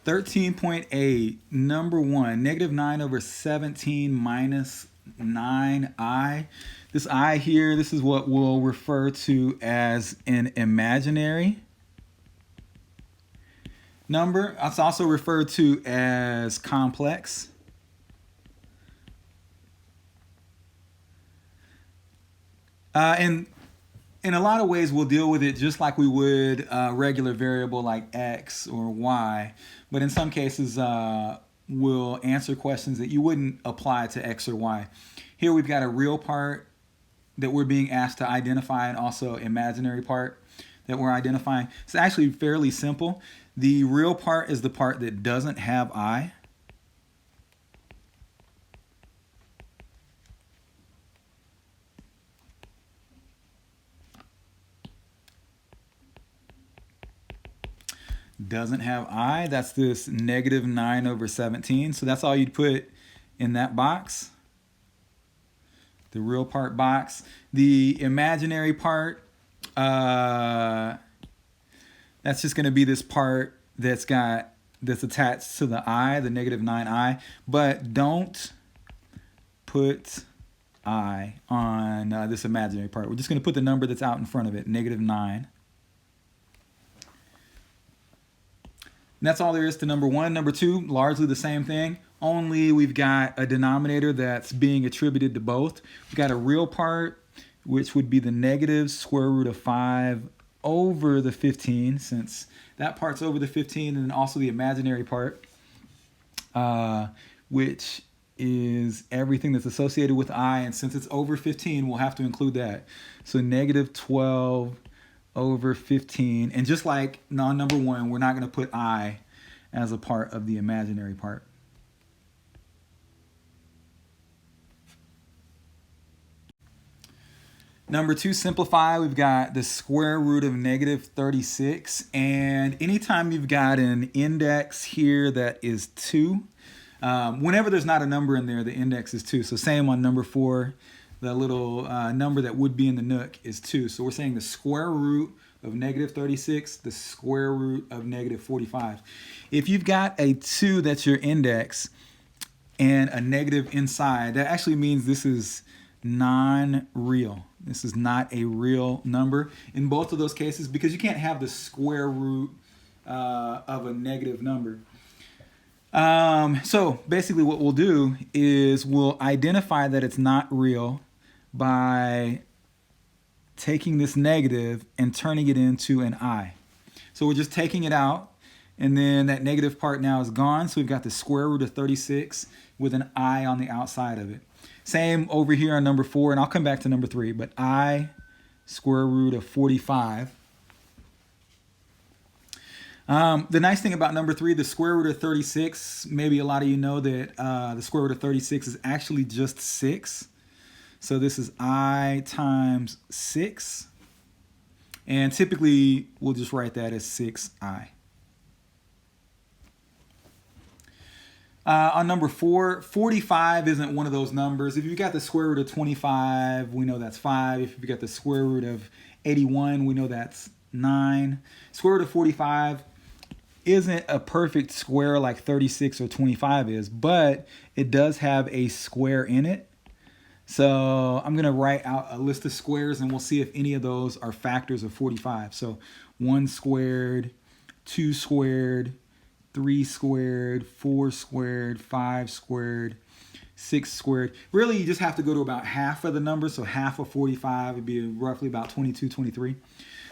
13.8, number 1, negative 9 over 17 minus 9i. This I here, this is what we'll refer to as an imaginary number. It's also referred to as complex. And in a lot of ways, we'll deal with it just like we would a regular variable like x or y. But in some cases, we'll answer questions that you wouldn't apply to x or y. Here we've got a real part that we're being asked to identify and also imaginary part that we're identifying. It's actually fairly simple. The real part is the part that doesn't have I. Doesn't have I. That's this negative 9 over 17. So that's all you'd put in that box. The real part box. The imaginary part, that's just going to be this part that's attached to the I, the negative 9i. But don't put I on this imaginary part. We're just going to put the number that's out in front of it, negative 9. And that's all there is to number 1. Number 2, largely the same thing, only we've got a denominator that's being attributed to both. We've got a real part, which would be the negative square root of 5 over the 15, since that part's over the 15, and then also the imaginary part, which is everything that's associated with I, and since it's over 15, we'll have to include that. So negative 12 over 15, and just like on number 1, we're not going to put I as a part of the imaginary part. Number 2, simplify. We've got the square root of negative 36, and anytime you've got an index here that is 2, whenever there's not a number in there, the index is 2. So same on number 4. The little number that would be in the nook is 2. So we're saying the square root of negative 36, the square root of negative 45. If you've got a 2 that's your index and a negative inside, that actually means this is non-real. This is not a real number in both of those cases, because you can't have the square root of a negative number. So basically what we'll do is we'll identify that it's not real by taking this negative and turning it into an I. So we're just taking it out, and then that negative part now is gone. So we've got the square root of 36 with an I on the outside of it. Same over here on number 4, and I'll come back to number 3, but I square root of 45. The nice thing about number 3, the square root of 36, maybe a lot of you know that the square root of 36 is actually just 6. So this is I times 6. And typically, we'll just write that as 6i. On number 4, 45 isn't one of those numbers. If you've got the square root of 25, we know that's 5. If you've got the square root of 81, we know that's 9. Square root of 45 isn't a perfect square like 36 or 25 is, but it does have a square in it. So I'm going to write out a list of squares, and we'll see if any of those are factors of 45. So 1 squared, 2 squared, 3 squared, 4 squared, 5 squared, 6 squared. Really, you just have to go to about half of the number. So half of 45 would be roughly about 22, 23.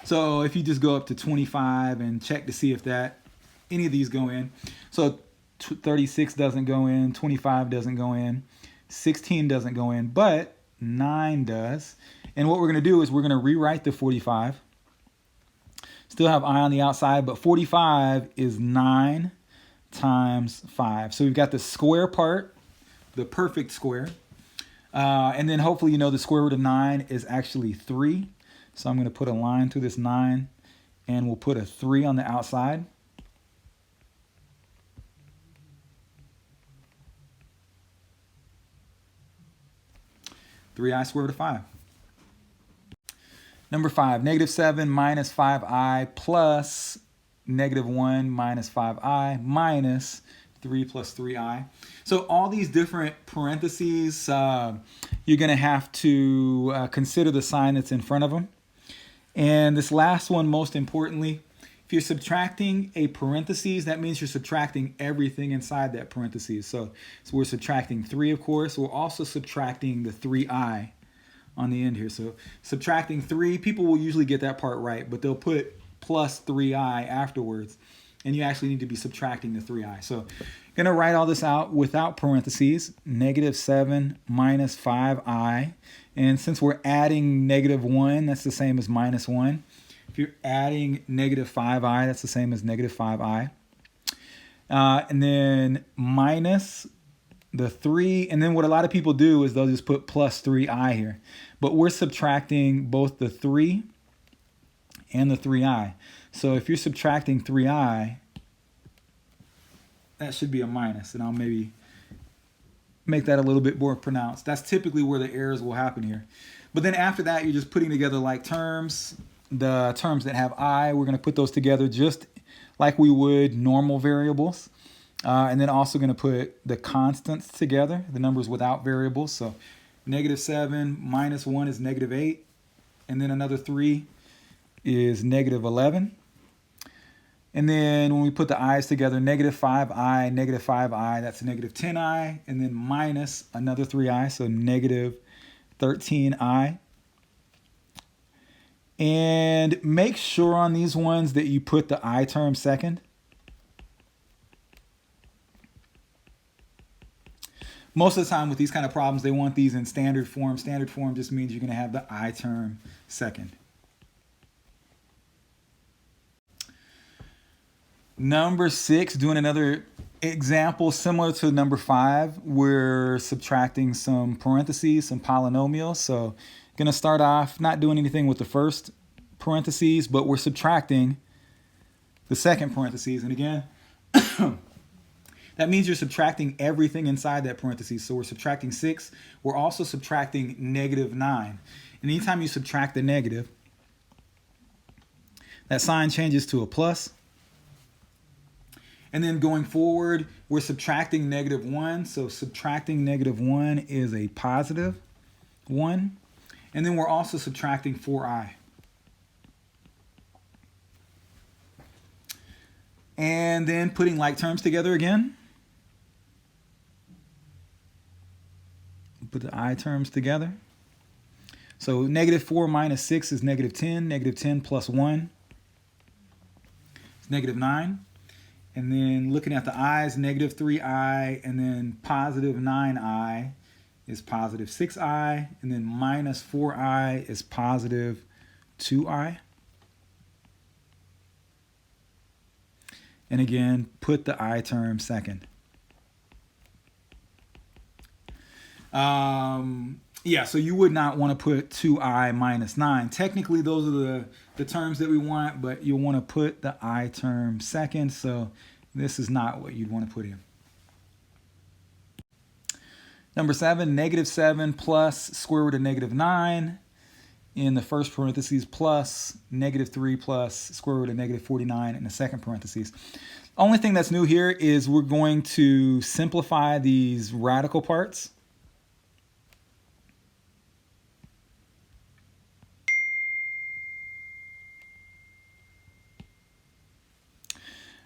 So if you just go up to 25 and check to see if any of these go in. So 36 doesn't go in, 25 doesn't go in, 16 doesn't go in, but 9 does. And what we're going to do is we're going to rewrite the 45. Still have I on the outside, but 45 is 9 times 5. So we've got the square part, the perfect square. And then hopefully you know the square root of 9 is actually 3. So I'm going to put a line through this 9, and we'll put a 3 on the outside. 3i square root of 5. Number 5, negative 7 minus 5i plus negative 1 minus 5i minus 3 plus 3i. So all these different parentheses, you're going to have to consider the sign that's in front of them. And this last one, most importantly, if you're subtracting a parentheses, that means you're subtracting everything inside that parentheses. So we're subtracting 3, of course. We're also subtracting the 3i on the end here. So subtracting 3, people will usually get that part right, but they'll put plus 3i afterwards, and you actually need to be subtracting the 3i. So I'm going to write all this out without parentheses, negative 7 minus 5i. And since we're adding negative 1, that's the same as minus 1. If you're adding negative 5i, that's the same as negative 5i. And then minus the 3. And then what a lot of people do is they'll just put plus 3i here. But we're subtracting both the 3 and the 3i. So if you're subtracting 3i, that should be a minus. And I'll maybe make that a little bit more pronounced. That's typically where the errors will happen here. But then after that, you're just putting together like terms. The terms that have I, we're going to put those together just like we would normal variables. And then also going to put the constants together, the numbers without variables. So negative 7 minus 1 is negative 8. And then another 3 is negative 11. And then when we put the i's together, negative 5i, that's negative 10i. And then minus another 3i, so negative 13i. And make sure on these ones that you put the I term second. Most of the time with these kind of problems, they want these in standard form. Standard form just means you're going to have the I term second. Number 6, doing another example similar to number 5. We're subtracting some parentheses, some polynomials. So going to start off not doing anything with the first parentheses, but we're subtracting the second parentheses. And again, that means you're subtracting everything inside that parentheses. So we're subtracting 6. We're also subtracting negative 9. And anytime you subtract the negative, that sign changes to a plus. And then going forward, we're subtracting negative 1. So subtracting negative 1 is a positive 1. And then we're also subtracting 4i. And then putting like terms together again. Put the I terms together. So negative 4 minus 6 is negative 10. Negative 10 plus 1 is negative 9. And then looking at the i's, negative 3i, and then positive 9i is positive 6i, and then minus 4i is positive 2i. And again, put the I term second. Yeah, so you would not want to put 2i minus 9. Technically, those are the terms that we want, but you'll want to put the I term second. So this is not what you'd want to put in. Number 7, negative 7 plus square root of negative 9. In the first parentheses, plus negative 3 plus square root of negative 49 in the second parentheses. Only thing that's new here is we're going to simplify these radical parts.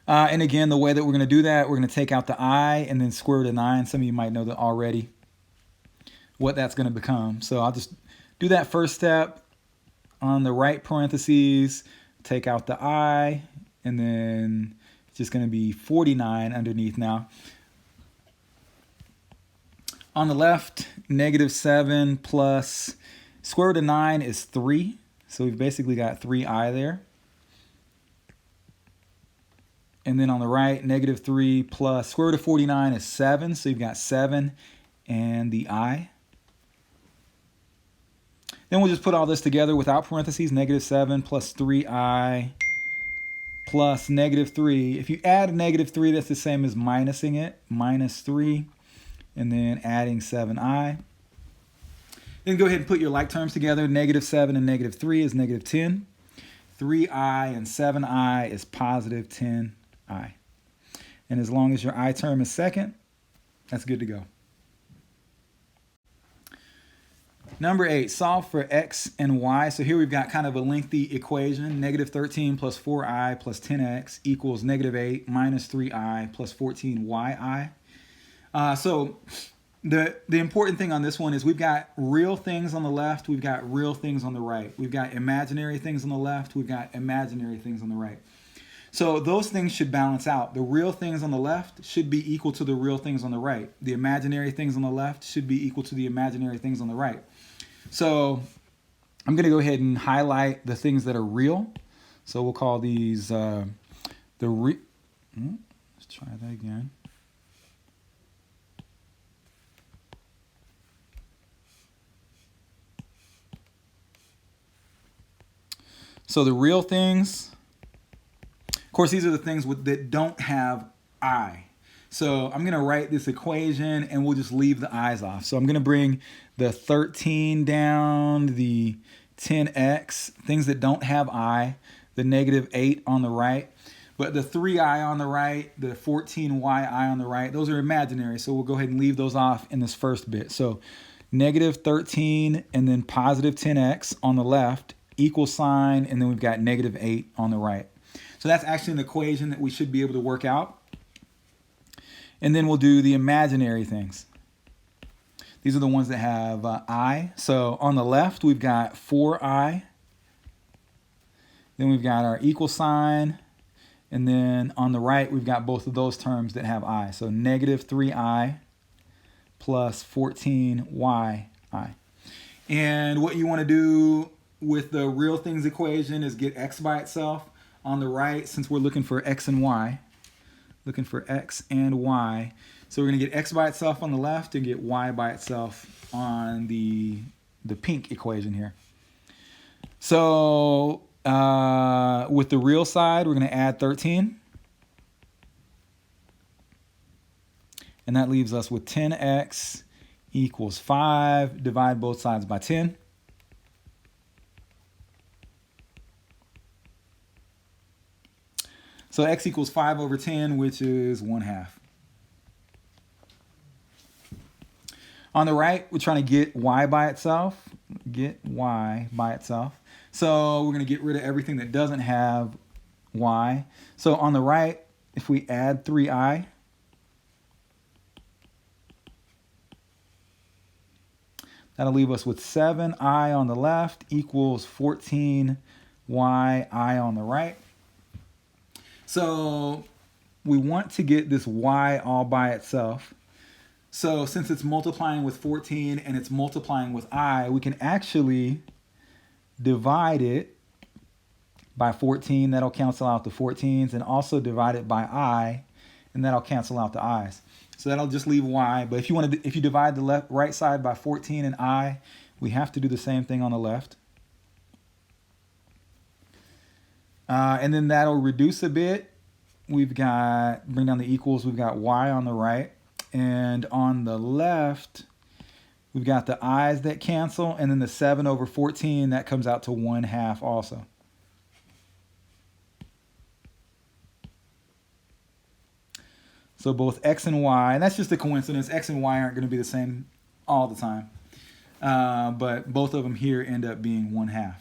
And again, the way that we're going to do that, we're going to take out the I and then square root of 9. Some of you might know that already, what that's going to become. So I'll just do that first step on the right parentheses, take out the I, and then it's just going to be 49 underneath now. On the left, negative 7 plus square root of 9 is 3. So we've basically got 3i there. And then on the right, negative 3 plus square root of 49 is 7. So you've got 7 and the I. Then we'll just put all this together without parentheses. Negative 7 plus 3i plus negative 3. If you add a negative 3, that's the same as minusing it. Minus 3. And then adding 7i. Then go ahead and put your like terms together. Negative 7 and negative 3 is negative 10. 3i, and 7i is positive 10i. And as long as your I term is second, that's good to go. Number 8, solve for x and y. So here we've got kind of a lengthy equation. Negative 13 plus 4i plus 10x equals negative 8 minus 3i plus 14yi. So the important thing on this one is we've got real things on the left, we've got real things on the right. We've got imaginary things on the left, we've got imaginary things on the right. So those things should balance out. The real things on the left should be equal to the real things on the right. The imaginary things on the left should be equal to the imaginary things on the right. So I'm going to go ahead and highlight the things that are real. So we'll call these let's try that again. So the real things, of course, these are the things that don't have I. So I'm going to write this equation and we'll just leave the i's off. So I'm going to bring the 13 down, the 10x, things that don't have I, the negative 8 on the right. But the 3i on the right, the 14yi on the right, those are imaginary. So we'll go ahead and leave those off in this first bit. So negative 13 and then positive 10x on the left, equal sign, and then we've got negative 8 on the right. So that's actually an equation that we should be able to work out. And then we'll do the imaginary things. These are the ones that have I. So on the left, we've got 4i. Then we've got our equal sign. And then on the right, we've got both of those terms that have I. So negative 3i plus 14yi. And what you want to do with the real things equation is get x by itself on the right, since we're looking for x and y. Looking for x and y. So we're going to get x by itself on the left and get y by itself on the pink equation here. So with the real side, we're going to add 13. And that leaves us with 10x equals 5. Divide both sides by 10. So x equals 5 over 10, which is 1/2. On the right, we're trying to get y by itself. Get y by itself. So we're going to get rid of everything that doesn't have y. So on the right, if we add 3i, that'll leave us with 7i on the left equals 14yi on the right. So we want to get this y all by itself. So since it's multiplying with 14 and it's multiplying with I, we can actually divide it by 14. That'll cancel out the 14s, and also divide it by I, and that'll cancel out the i's. So that'll just leave y. But if you divide the right side by 14 and I, we have to do the same thing on the left. And then that'll reduce a bit. We've got, bring down the equals, we've got y on the right. And on the left, we've got the i's that cancel, and then the 7 over 14, that comes out to 1/2 also. So both x and y, and that's just a coincidence, x and y aren't going to be the same all the time. But both of them here end up being 1/2.